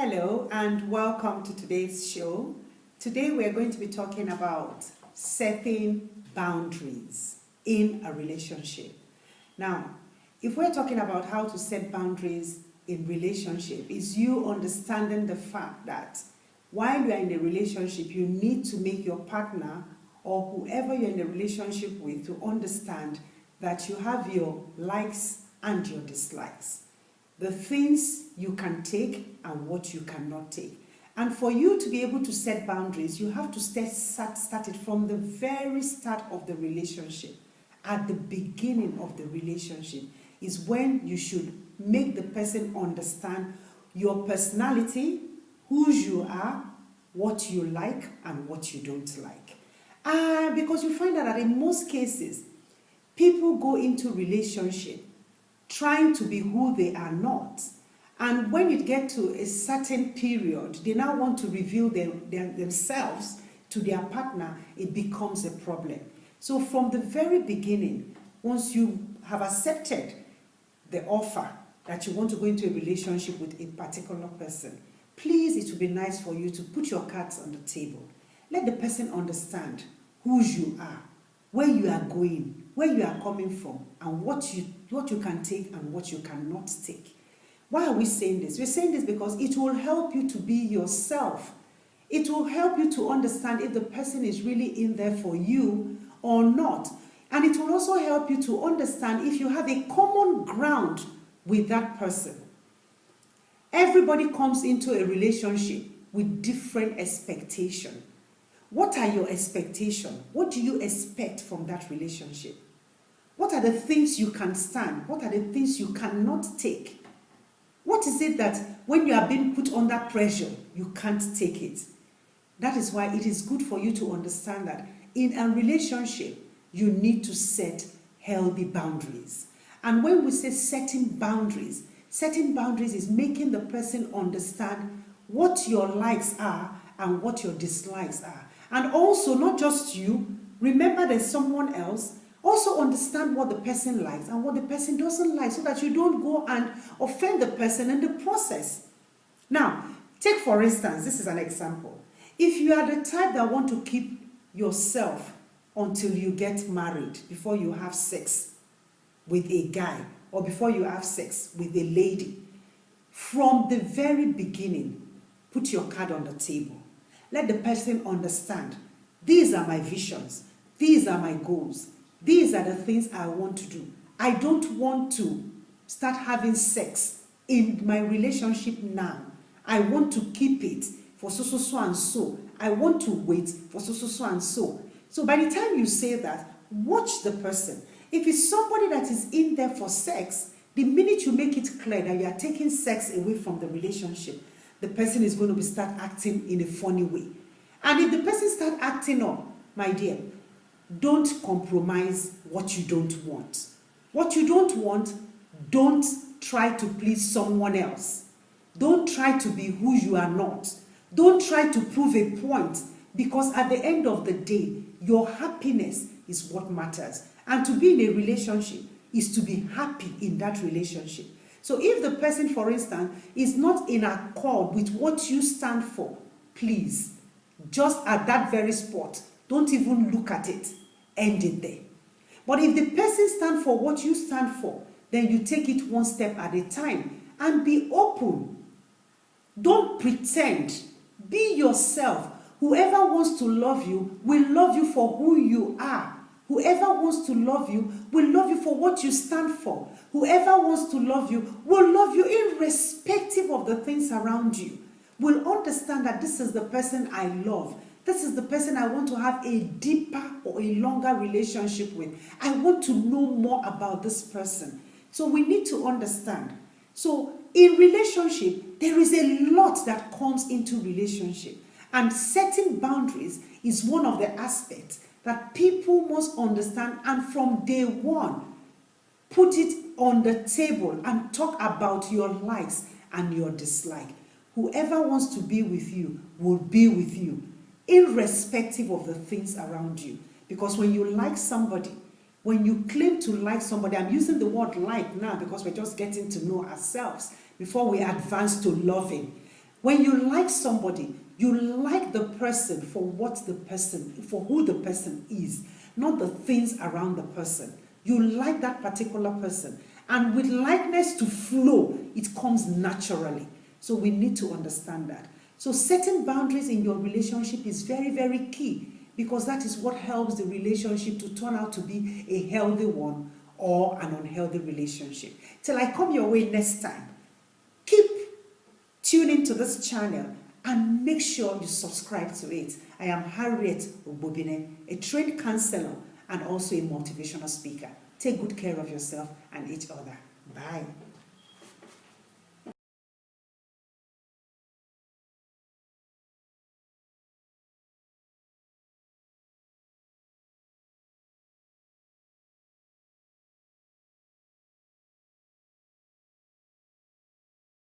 Hello and welcome to today's show. Today we are going to be talking about setting boundaries in a relationship. Now, if we're talking about how to set boundaries in relationship, is you understanding the fact that while you are in a relationship, you need to make your partner or whoever you're in a relationship with to understand that you have your likes and your dislikes. The things you can take and what you cannot take. And for you to be able to set boundaries, you have to start it from the very start of the relationship. At the beginning of the relationship is when you should make the person understand your personality, who you are, what you like and what you don't like. Because you find out that in most cases, people go into relationship trying to be who they are not. And when you get to a certain period, they now want to reveal themselves to their partner, it becomes a problem. So from the very beginning, once you have accepted the offer that you want to go into a relationship with a particular person, please, it would be nice for you to put your cards on the table. Let the person understand who you are, where you are going, where you are coming from, and what you can take and what you cannot take. Why are we saying this? We're saying this because it will help you to be yourself. It will help you to understand if the person is really in there for you or not. And it will also help you to understand if you have a common ground with that person. Everybody comes into a relationship with different expectations. What are your expectations? What do you expect from that relationship? What are the things you can stand? What are the things you cannot take? What is it that when you are being put under pressure, you can't take it? That is why it is good for you to understand that in a relationship, you need to set healthy boundaries. And when we say setting boundaries is making the person understand what your likes are and what your dislikes are. And also, not just you, remember there's someone else. Also understand what the person likes and what the person doesn't like so that you don't go and offend the person in the process. Now, take for instance, this is an example. If you are the type that want to keep yourself until you get married, before you have sex with a guy or before you have sex with a lady, from the very beginning, put your card on the table. Let the person understand, these are my visions, these are my goals, these are the things I want to do. I don't want to start having sex in my relationship now. I want to keep it for so and so. I want to wait for so and so. So by the time you say that, watch the person. If it's somebody that is in there for sex, the minute you make it clear that you are taking sex away from the relationship, the person is going to start acting in a funny way. And if the person start acting up, my dear, don't compromise what you don't want. What you don't want, don't try to please someone else. Don't try to be who you are not. Don't try to prove a point, because at the end of the day, your happiness is what matters. And to be in a relationship is to be happy in that relationship. So if the person, for instance, is not in accord with what you stand for, please, just at that very spot, don't even look at it, end it there. But if the person stands for what you stand for, then you take it one step at a time and be open. Don't pretend. Be yourself. Whoever wants to love you will love you for who you are. Whoever wants to love you will love you for what you stand for. Whoever wants to love you will love you irrespective of the things around you. Will understand that this is the person I love. This is the person I want to have a deeper or a longer relationship with. I want to know more about this person. So we need to understand. So in relationship, there is a lot that comes into relationship. And setting boundaries is one of the aspects that people must understand, and from day one, put it on the table and talk about your likes and your dislike. Whoever wants to be with you will be with you, irrespective of the things around you. Because when you like somebody, when you claim to like somebody, I'm using the word like now because we're just getting to know ourselves before we advance to loving. When you like somebody, you like the person for who the person is, not the things around the person. You like that particular person. And with likeness to flow, it comes naturally. So we need to understand that. So setting boundaries in your relationship is very, very key, because that is what helps the relationship to turn out to be a healthy one or an unhealthy relationship. Till I come your way next time, keep tuning to this channel and make sure you subscribe to it. I am Harriet Obobine, a trained counselor and also a motivational speaker. Take good care of yourself and each other. Bye.